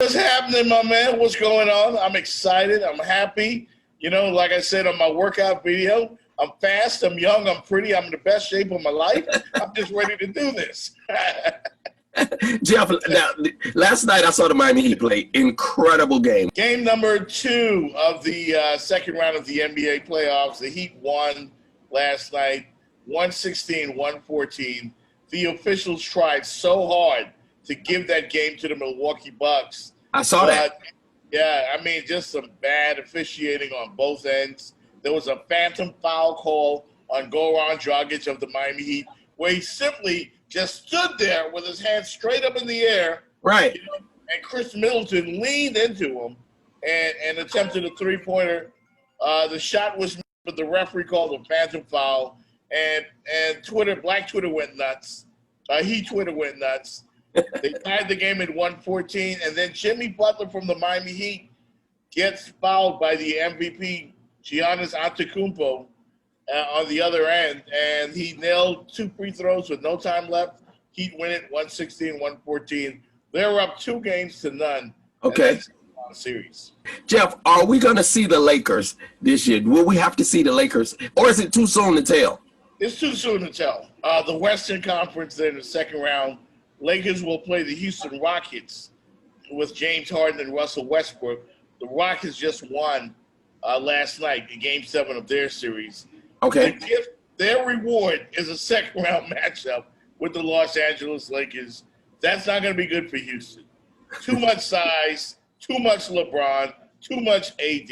What's happening, my man? What's going on? I'm excited. I'm happy. You know, like I said on my workout video, I'm fast, I'm young, I'm pretty, I'm in the best shape of my life. I'm just ready to do this. Jeff, now, last night I saw the Miami Heat play. Incredible game. Game number 2 of the second round of the NBA playoffs. The Heat won last night, 116-114. The officials tried so hard to give that game to the Milwaukee Bucks. I saw that. Yeah, I mean, just some bad officiating on both ends. There was a phantom foul call on Goran Dragic of the Miami Heat, where he simply just stood there with his hands straight up in the air. Right. You know, and Chris Middleton leaned into him and attempted a three-pointer. The shot was made, but the referee called a phantom foul. And Black Twitter went nuts. Heat Twitter went nuts. They tied the game at 114, and then Jimmy Butler from the Miami Heat gets fouled by the MVP, Giannis Antetokounmpo, on the other end, and he nailed 2 free throws with no time left. Heat win it 116-114. They're up 2-0. Okay. Series. Jeff, are we going to see the Lakers this year? Will we have to see the Lakers, or is it too soon to tell? It's too soon to tell. The Western Conference, they're in the second round. Lakers will play the Houston Rockets with James Harden and Russell Westbrook. The Rockets just won last night in Game 7 of their series. Okay. Their reward is a second-round matchup with the Los Angeles Lakers. That's not going to be good for Houston. Too much size, too much LeBron, too much AD.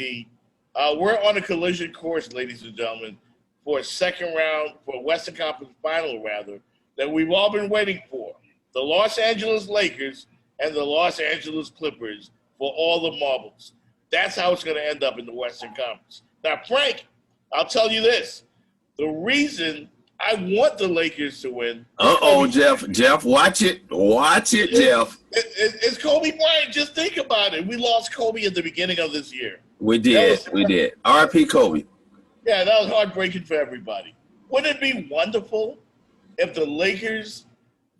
We're on a collision course, ladies and gentlemen, for a second round, for a Western Conference final, rather, that we've all been waiting for. The Los Angeles Lakers and the Los Angeles Clippers for all the marbles. That's how it's going to end up in the Western Conference. Now, Frank, I'll tell you this. The reason I want the Lakers to win. Jeff, watch it. Watch it, Jeff. It's Kobe Bryant. Just think about it. We lost Kobe at the beginning of this year. We did. R.I.P. Kobe. Yeah, that was heartbreaking for everybody. Wouldn't it be wonderful if the Lakers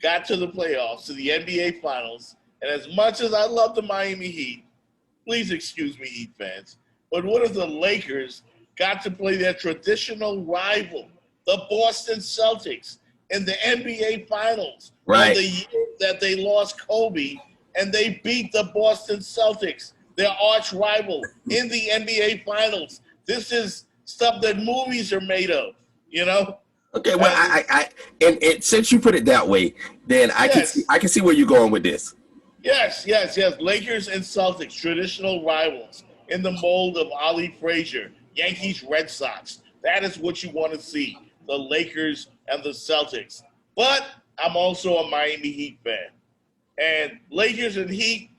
got to the playoffs, to the NBA Finals, and as much as I love the Miami Heat, please excuse me, Heat fans, but what if the Lakers got to play their traditional rival, the Boston Celtics, in the NBA Finals? Right. The year that they lost Kobe, and they beat the Boston Celtics, their arch rival, in the NBA Finals. This is stuff that movies are made of, you know? Okay, well, and since you put it that way, then I can see where you're going with this. Yes. Lakers and Celtics, traditional rivals in the mold of Ali Frazier, Yankees, Red Sox. That is what you want to see, the Lakers and the Celtics. But I'm also a Miami Heat fan. And Lakers and Heat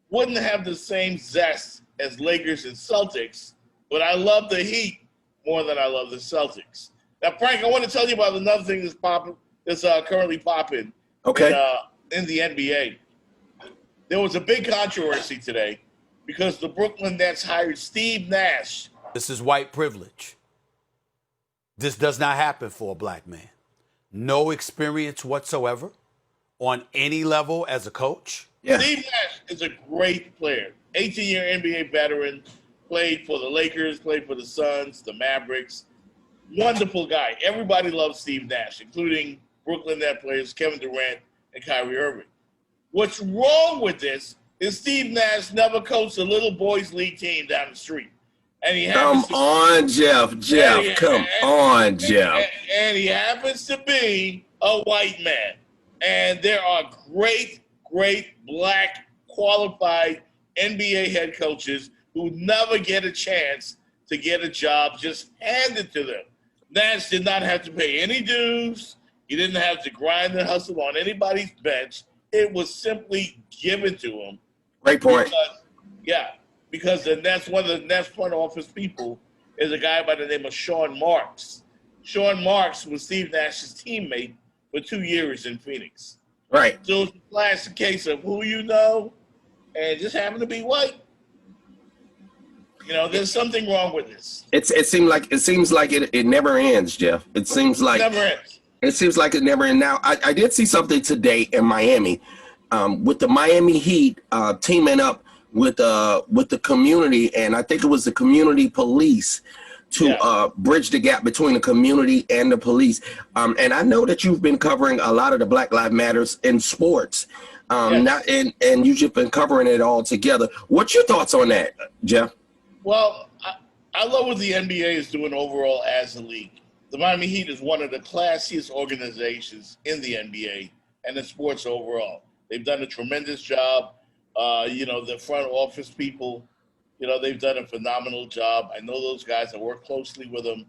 wouldn't have the same zest as Lakers and Celtics, but I love the Heat more than I love the Celtics. Now, Frank, I want to tell you about another thing that's currently popping in the NBA. There was a big controversy today because the Brooklyn Nets hired Steve Nash. This is white privilege. This does not happen for a black man. No experience whatsoever on any level as a coach. Yeah. Steve Nash is a great player. 18-year NBA veteran, played for the Lakers, played for the Suns, the Mavericks. Wonderful guy. Everybody loves Steve Nash, including Brooklyn Nets players Kevin Durant and Kyrie Irving. What's wrong with this is Steve Nash never coached a little boys league team down the street. And he Come on, Jeff. Come on, Jeff. And he happens to be a white man. And there are great black qualified NBA head coaches who never get a chance to get a job just handed to them. Nash did not have to pay any dues. He didn't have to grind and hustle on anybody's bench. It was simply given to him. Great point. Because the Nets, one of the Nets front office people is a guy by the name of Sean Marks. Sean Marks was Steve Nash's teammate for 2 years in Phoenix. Right. So it's a classic case of who you know and just happen to be white. You know, there's something wrong with this. It seems like it never ends, Jeff. It seems like it never ends. It seems like it never ends. Now, I did see something today in Miami. with the Miami Heat teaming up with the community, and I think it was the community police to bridge the gap between the community and the police. And I know that you've been covering a lot of the Black Lives Matters in sports, and you've just been covering it all together. What's your thoughts on that, Jeff? Well, I love what the NBA is doing overall as a league. The Miami Heat is one of the classiest organizations in the NBA and in sports overall. They've done a tremendous job. The front office people, they've done a phenomenal job. I know those guys. I work closely with them.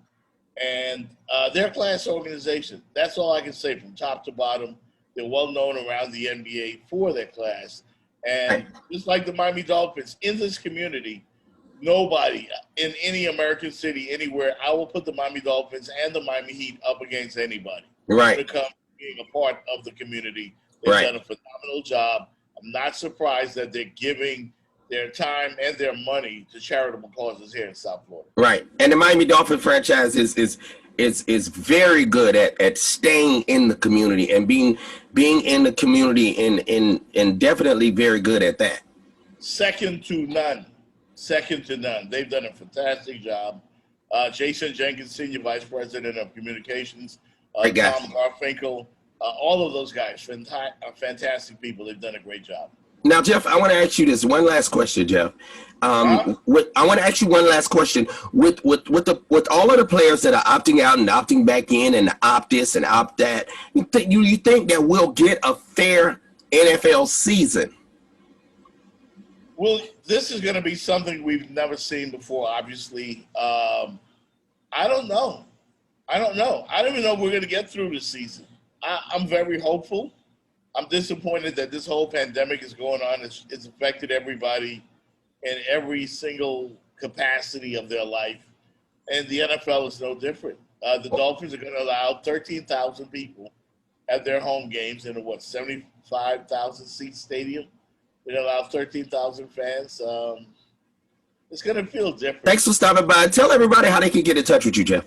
And they're a class organization. That's all I can say from top to bottom. They're well known around the NBA for their class. And just like the Miami Dolphins, in this community, nobody in any American city, anywhere, I will put the Miami Dolphins and the Miami Heat up against anybody. Right. To come being a part of the community. They've done a phenomenal job. I'm not surprised that they're giving their time and their money to charitable causes here in South Florida. Right. And the Miami Dolphin franchise is very good at staying in the community and being in the community and definitely very good at that. Second to none. They've done a fantastic job. Jason Jenkins, Senior Vice President of Communications, Tom Garfinkel, all of those guys, fantastic people. They've done a great job. Now, Jeff, I want to ask you this one last question, Jeff. I want to ask you one last question. With all of the players that are opting out and opting back in and opt this and opt that, you think that we'll get a fair NFL season? Well, this is going to be something we've never seen before, obviously. I don't know. I don't even know if we're going to get through the season. I'm very hopeful. I'm disappointed that this whole pandemic is going on. It's affected everybody in every single capacity of their life. And the NFL is no different. The Dolphins are going to allow 13,000 people at their home games in a, 75,000 seat stadium. They're going to allow 13,000 fans. It's going to feel different. Thanks for stopping by. Tell everybody how they can get in touch with you, Jeff.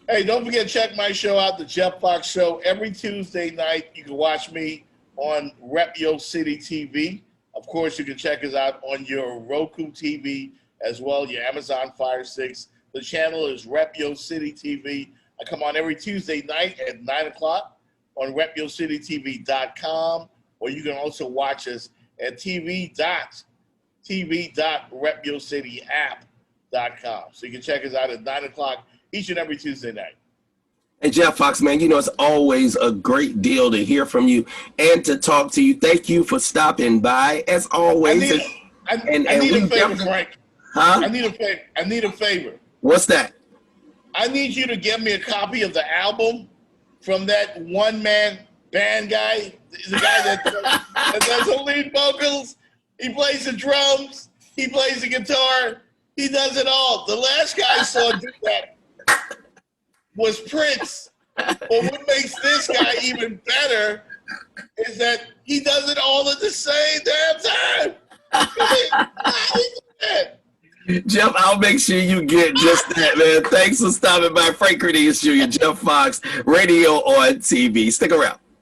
Hey, don't forget to check my show out, The Jeff Fox Show. Every Tuesday night, you can watch me on Rep Yo City TV. Of course, you can check us out on your Roku TV as well, your Amazon Fire Sticks. The channel is Rep Yo City TV. I come on every Tuesday night at 9 o'clock on repyocitytv.com, or you can also watch us at tv.repyocityapp.com. So you can check us out at 9 o'clock each and every Tuesday night. Hey, Jeff Fox, man, it's always a great deal to hear from you and to talk to you. Thank you for stopping by, as always. I need a favor, Frank. Huh? I need a favor. What's that? I need you to get me a copy of the album from that one-man band guy, the guy that does the lead vocals. He plays the drums. He plays the guitar. He does it all. The last guy I saw do that was Prince. But what makes this guy even better is that he does it all at the same damn time. Jeff, I'll make sure you get just that, man. Thanks for stopping by. Frank Cornelius Jr., Jeff Fox, radio on TV. Stick around.